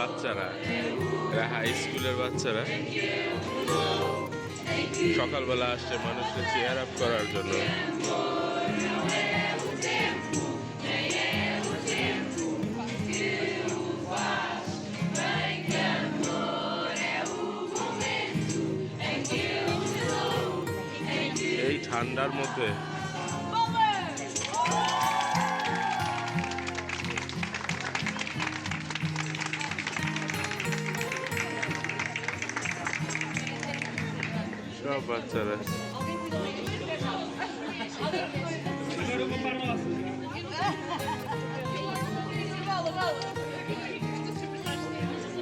বাচ্চারা, এরা হাই স্কুলের বাচ্চারা সকালবেলা আসছে মানুষকে চেয়ার আপ করার জন্য। এই ঠান্ডার মধ্যে সব বাচ্চারা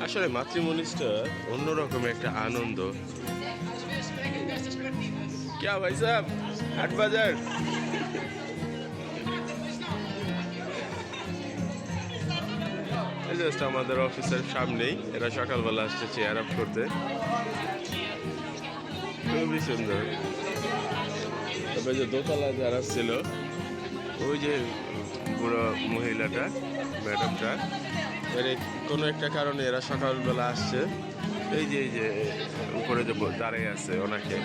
আসলে মাতৃমনিষটা অন্যরকম একটা আনন্দ। क्या भाई साहब 8 बाजार জাস্ট আমাদের অফিসের সামনেই এরা সকালবেলা আসছে চেয়ার আপ করতে। খুবই সুন্দর। তবে যে দোতলা যারা ছিল ওই যে বুড়ো মহিলাটা ম্যাডামটা কোনো একটা কারণে এরা সকালবেলা আসছে। এই যে উপরে যে দাঁড়িয়ে আছে ওনাকে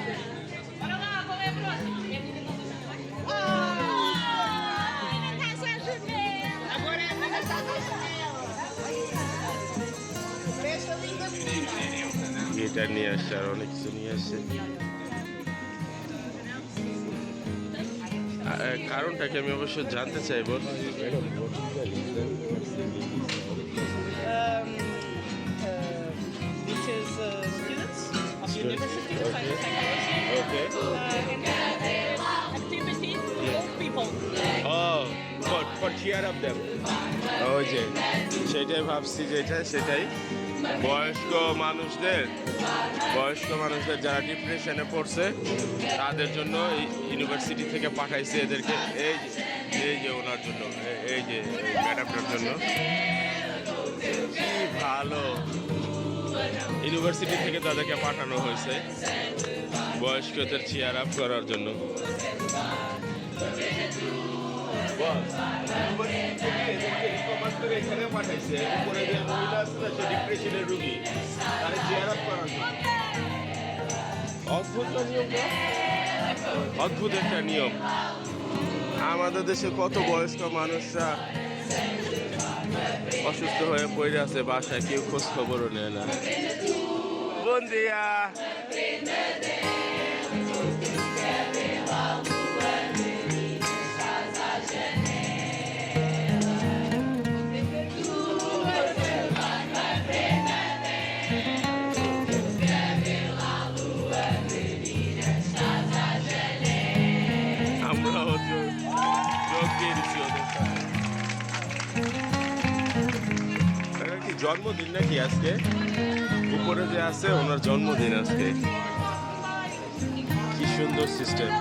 গিটার নিয়ে আসছে আর অনেক কিছু নিয়ে আসছে। কারণটাকে আমি অবশ্য জানতে চাইবো। Which is students of university to study psychology. Okay. Activities for people. Oh, for cheer up them. ওই যে সেটাই ভাবছি যেটা সেটাই বয়স্ক মানুষদের যারা ডিপ্রেশনে পড়ছে তাদের জন্য ইউনিভার্সিটি থেকে পাঠাইছে এদেরকে। এই যে ওনার জন্য, এই যে ম্যাডামটার জন্য। কি ভালো, ইউনিভার্সিটি থেকে তাদেরকে পাঠানো হয়েছে বয়স্কদের চেয়ার আপ করার জন্য। এখানে পাঠাইছে উপরে যে মহিলা আছে ডিপ্রেশনের রোগী তারা চেয়ার আপ করার জন্য। অদ্ভুত নিয়মটা, অদ্ভুত একটা নিয়ম। আমাদের দেশে কত বয়স্ক মানুষরা অসুস্থ হয়ে পড়ে আছে বাসায়, কেউ খোঁজ খবরও নেয় না। বন্দিয়া আমরাও যোগ দিয়ে দিচ্ছি ওদের। কি জন্মদিন নাকি আজকে? উপরে যে আছে ওনার জন্মদিন আজকে। কি সুন্দর সিস্টেম।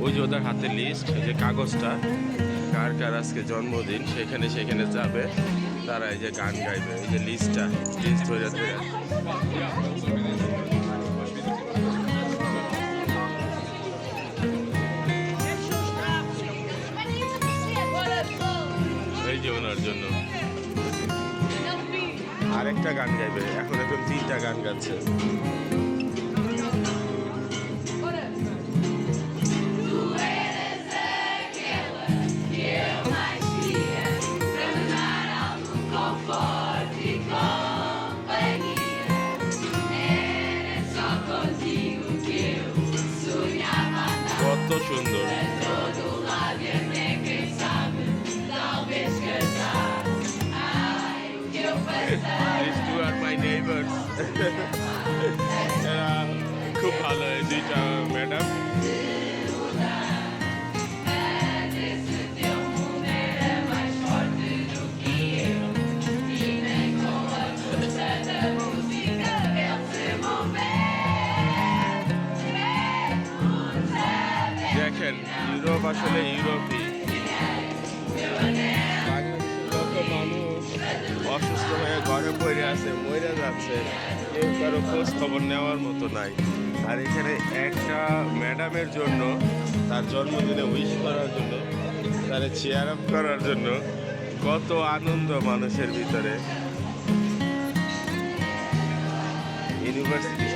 ওই যে ওদের হাতে লিস্ট, যে কাগজটা, কার কার আজকে জন্মদিন সেখানে যাবে তারা, এই যে গান গাইবে। এই যে লিস্ট ধরে ধরে এই যে ওনার জন্য আরেকটা গান গাইবে। এখন 3টা গান গাচ্ছে। কত সুন্দর। These two are my neighbors. খুব ভালো এই দুইটা ম্যাডাম। দেখেন ইউরোপ আসলে ইউরোপই। কত মানুষ অসুস্থ হয়ে ঘরে পড়ে আছে, মরে যাচ্ছে, কেউ কারো খোঁজ খবর নেওয়ার মতো নাই। আর এখানে একটা ম্যাডামের জন্য, তার জন্মদিনে উইশ করার জন্য তাহলে চেয়ার আপ করার জন্য কত আনন্দ মানুষের ভিতরে। ইউনিভার্সিটি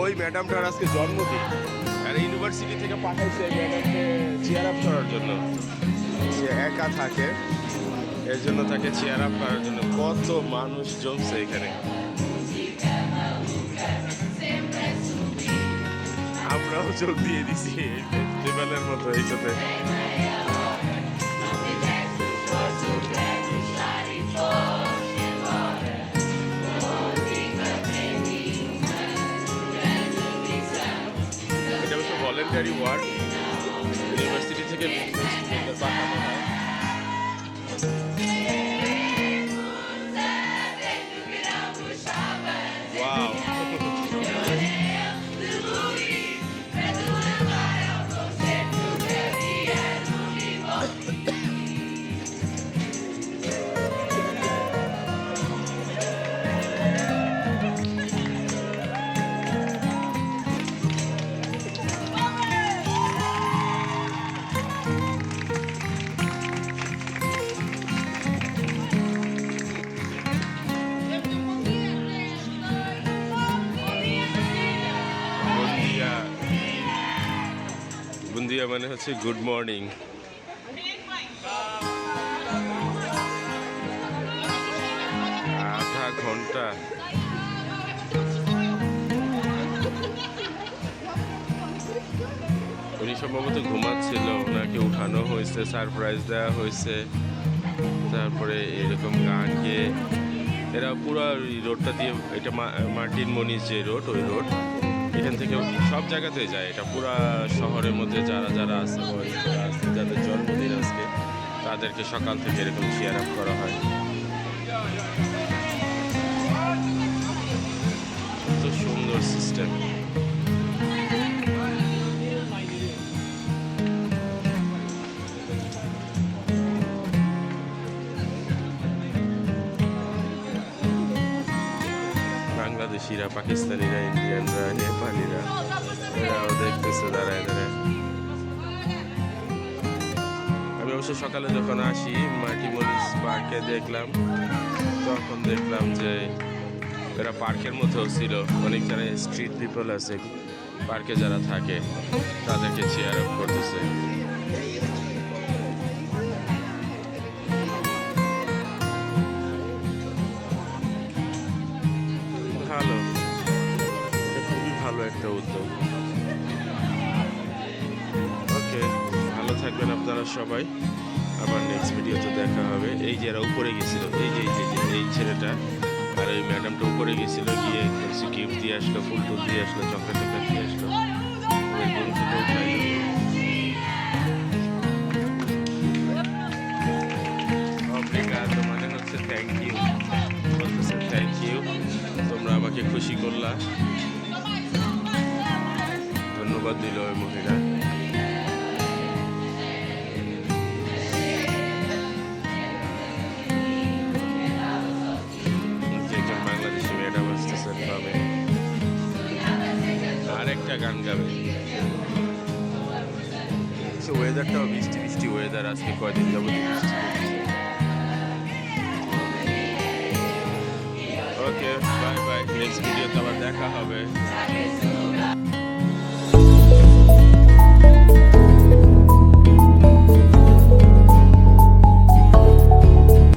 ওই ম্যাডামটার আজকে জন্মদিন, আর ইউনিভার্সিটি থেকে পাঠাইছে ম্যাডামকে চেয়ার আপ করার জন্য। সে একা থাকে, এর জন্য তাকে চেয়ার আপ করার জন্য কত মানুষ জমছে এখানে। আমরাও যোগ দিয়ে দিছি ফেস্টিভ্যালের মতো এইটাতে। এটা হচ্ছে ভলেন্টারি ওয়ার্ক, ইউনিভার্সিটি থেকে স্টুডেন্টদের পাঠানো হয়। ওয়াও, বুন্দিয়া মানে হচ্ছে গুড মর্নিং। আধা ঘন্টা উনি সম্ভবত ঘুমাচ্ছিল, ওনাকে উঠানো হয়েছে, সারপ্রাইজ দেওয়া হয়েছে। তারপরে এরকম গান গেয়ে এরা পুরো রোডটা দিয়ে, এটা মার্টিন মনিজ যে রোড, ওই রোড এখান থেকে সব জায়গাতে যায়। এটা পুরা শহরের মধ্যে যারা যারা আছে, যাদের জন্মদিন আজকে, তাদেরকে সকাল থেকে এরকম চেয়ার আপ করা হয়। তো সুন্দর সিস্টেম। বাংলাদেশিরা, পাকিস্তানিরা, ইন্ডিয়ানরা, নেপালিরা এরাও দেখতেছে দাঁড়ায় দাঁড়ায়। আমি অবশ্য সকালে যখন আসি মার্টিমনিস পার্কে দেখলাম, তখন দেখলাম যে এরা পার্কের মধ্যেও ছিল। অনেক যারা স্ট্রিট পিপল আছে, পার্কে যারা থাকে, তাদেরকে চেয়ার আপ করতেছে। ভালো, খুবই ভালো একটা উদ্যোগ। ওকে, ভালো থাকবেন আপনারা সবাই। আবার নেক্সট ভিডিওতে দেখা হবে। এই যে এরা উপরে গেছিল, এই যে এই ছেলেটা আর ওই ম্যাডামটা উপরে গেছিল, গিয়ে কিছু গিফট দিয়ে আসলো, ফুল টুল দিয়ে আসলো, চকলেট টকলেট দিয়ে আসলো। ওই রুম থেকে উঠাইলো। অব্রিগাদো মানে হচ্ছে থ্যাংক ইউ, বলতেছে থ্যাংক ইউ, তোমরা আমাকে খুশি করলা। ধন্যবাদ দিল ওই মহিলা। একজন বাংলাদেশি ম্যাডাম আসতেছেন, পাবে আরেকটা গান গাবে। ওয়েদারটাও বৃষ্টি বৃষ্টি ওয়েদার, আজকে কয়দিন যাবো বৃষ্টি। ওকে, বাই বাই, নেক্সট ভিডিওতে আবার দেখা হবে।